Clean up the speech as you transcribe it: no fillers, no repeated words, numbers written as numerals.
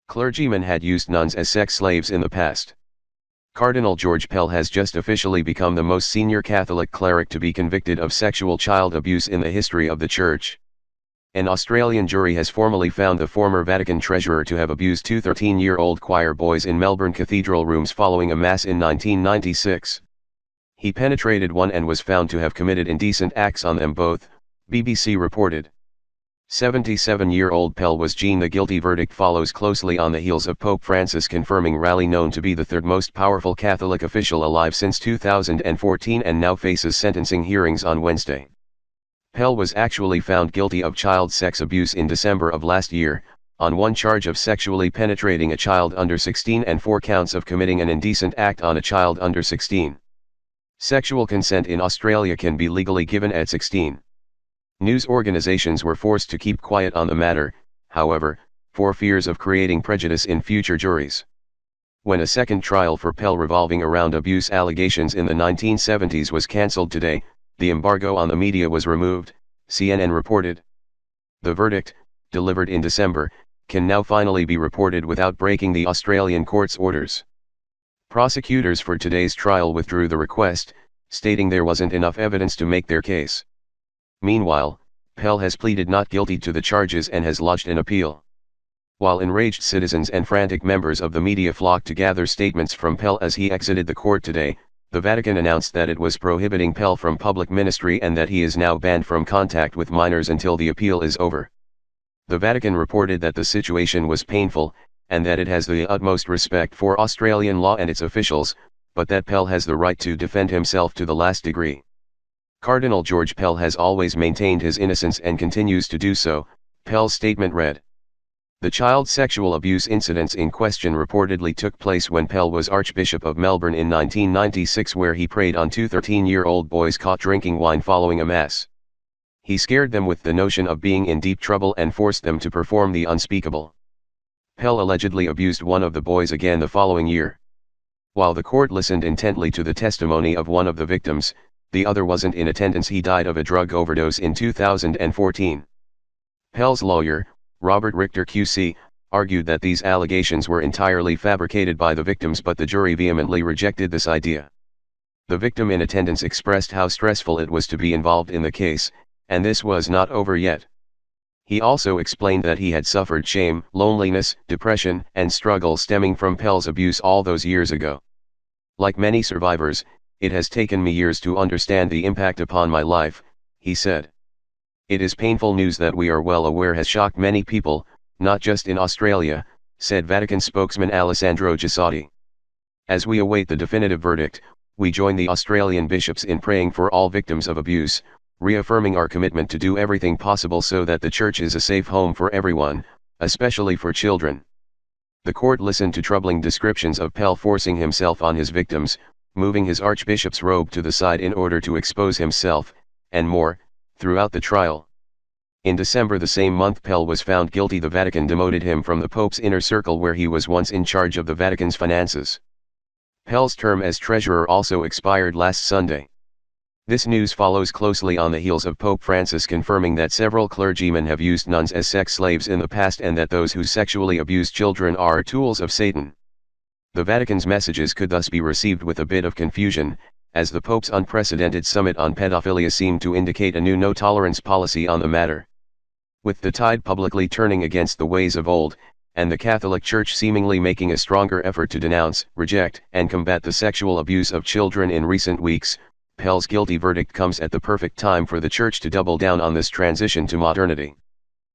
Clergymen had used nuns as sex slaves in the past. Cardinal George Pell has just officially become the most senior Catholic cleric to be convicted of sexual child abuse in the history of the Church. An Australian jury has formally found the former Vatican treasurer to have abused two 13-year-old choir boys in Melbourne cathedral rooms following a mass in 1996. He penetrated one and was found to have committed indecent acts on them both, BBC reported. 77-year-old Pell was Jean. The guilty verdict follows closely on the heels of Pope Francis confirming Raleigh, known to be the third most powerful Catholic official alive since 2014, and now faces sentencing hearings on Wednesday. Pell was actually found guilty of child sex abuse in December of last year, on one charge of sexually penetrating a child under 16 and 4 counts of committing an indecent act on a child under 16. Sexual consent in Australia can be legally given at 16. News organisations were forced to keep quiet on the matter, however, for fears of creating prejudice in future juries. When a second trial for Pell revolving around abuse allegations in the 1970s was cancelled today, the embargo on the media was removed, CNN reported. The verdict, delivered in December, can now finally be reported without breaking the Australian court's orders. Prosecutors for today's trial withdrew the request, stating there wasn't enough evidence to make their case. Meanwhile, Pell has pleaded not guilty to the charges and has lodged an appeal. While enraged citizens and frantic members of the media flocked to gather statements from Pell as he exited the court today, the Vatican announced that it was prohibiting Pell from public ministry and that he is now banned from contact with minors until the appeal is over. The Vatican reported that the situation was painful, and that it has the utmost respect for Australian law and its officials, but that Pell has the right to defend himself to the last degree. Cardinal George Pell has always maintained his innocence and continues to do so, Pell's statement read. The child sexual abuse incidents in question reportedly took place when Pell was Archbishop of Melbourne in 1996, where he preyed on two 13-year-old boys caught drinking wine following a mass. He scared them with the notion of being in deep trouble and forced them to perform the unspeakable. Pell allegedly abused one of the boys again the following year. While the court listened intently to the testimony of one of the victims, the other wasn't in attendance. He died of a drug overdose in 2014. Pell's lawyer, Robert Richter QC, argued that these allegations were entirely fabricated by the victims, but the jury vehemently rejected this idea. The victim in attendance expressed how stressful it was to be involved in the case, and this was not over yet. He also explained that he had suffered shame, loneliness, depression, and struggle stemming from Pell's abuse all those years ago. Like many survivors, it has taken me years to understand the impact upon my life, he said. It is painful news that we are well aware has shocked many people, not just in Australia, said Vatican spokesman Alessandro Gisotti. As we await the definitive verdict, we join the Australian bishops in praying for all victims of abuse, reaffirming our commitment to do everything possible so that the Church is a safe home for everyone, especially for children. The court listened to troubling descriptions of Pell forcing himself on his victims, moving his archbishop's robe to the side in order to expose himself, and more, throughout the trial. In December the same month Pell was found guilty. The Vatican demoted him from the Pope's inner circle, where he was once in charge of the Vatican's finances. Pell's term as treasurer also expired last Sunday. This news follows closely on the heels of Pope Francis confirming that several clergymen have used nuns as sex slaves in the past and that those who sexually abuse children are tools of Satan. The Vatican's messages could thus be received with a bit of confusion, as the Pope's unprecedented summit on pedophilia seemed to indicate a new no-tolerance policy on the matter. With the tide publicly turning against the ways of old, and the Catholic Church seemingly making a stronger effort to denounce, reject, and combat the sexual abuse of children in recent weeks, Pell's guilty verdict comes at the perfect time for the Church to double down on this transition to modernity.